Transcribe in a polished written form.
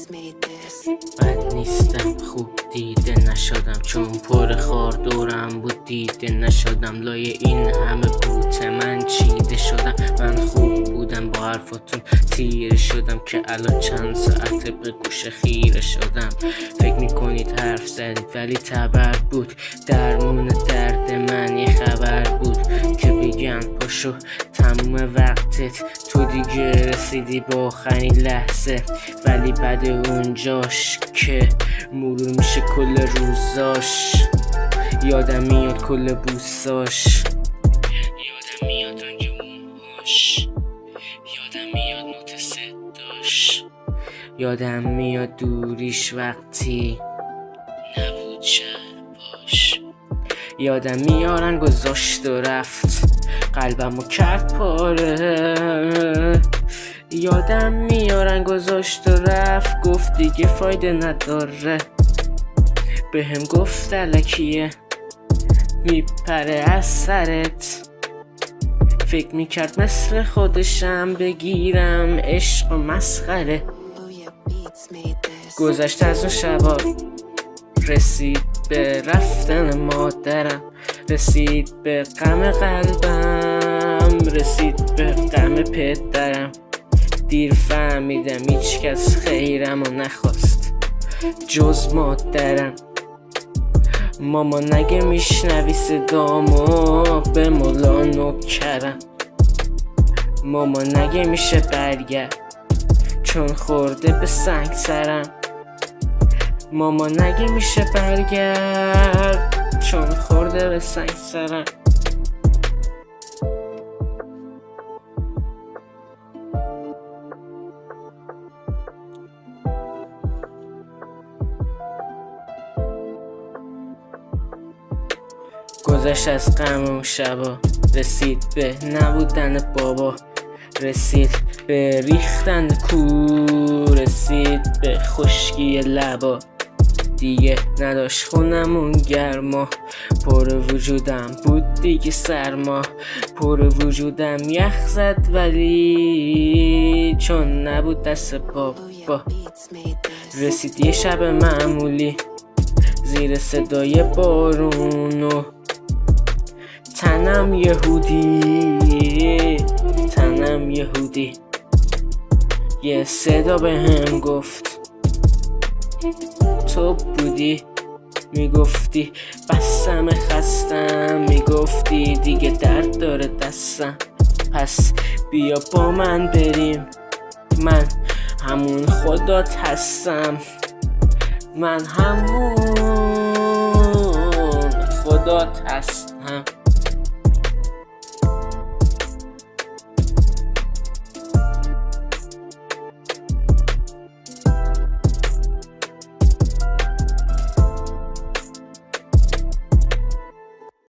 بد نیستم خوب دیده نشدم، چون پر خار دورم بود دیده نشدم. لای این همه بوت من چیده شدم. من خوب بودم با حرفاتون تیره شدم، که الان چند ساعت به گوش خیره شدم. فکر میکنید حرف زدید ولی تبر بود. درمون درد من یه خبر بود که بگم پاشو تموم وقتت، تو دیگه رسیدی با آخرین لحظه. ولی بعد اونجاش که مرور میشه کل روزاش، یادم میاد کل بوساش، یادم میاد رنگ موهاش، یادم میاد نوت صداش، یادم میاد دوریش وقتی نبود شهر باش. یادم میاد رنگ گذاشت و رفت، قلبمو کرد پاره. یادم میاد رنگ گذاشت و رفت، گفت دیگه فایده نداره. بهم گفت الکیه میپره از سرت. فکر میکرد مثل خودشم بگیرم، عشق و مسخره. گذشت از اون شبا، رسید به رفتن مادرم، رسید به غم قلبم، رسید به غم پدرم. دیر فهمیدم هیچ کس خیرم و نخواست جز مادرم. ماما نگه میشنوی صدامو، به مولا نوکرم. ماما نگه میشه برگرد، چون خورده به سنگ سرم. ماما نگه میشه برگرد، چون خورده به سنگ سرم. گذشت از غم اون شبا، رسید به نبودن بابا، رسید به ریختن کو، رسید به خشکی لبا. دیگه نداشت خونمون گرما، پر وجودم بود دیگه سرما. پر وجودم یخ زد ولی چون نبود دست بابا. رسید یه شب معمولی، زیر صدای بارونو تنم یهودی. یه صدا به هم گفت تو بودی. میگفتی بسم خستم، میگفتی دیگه درد داره دستم. پس بیا با من بریم، من همون خدات هستم. من همون خدات هستم.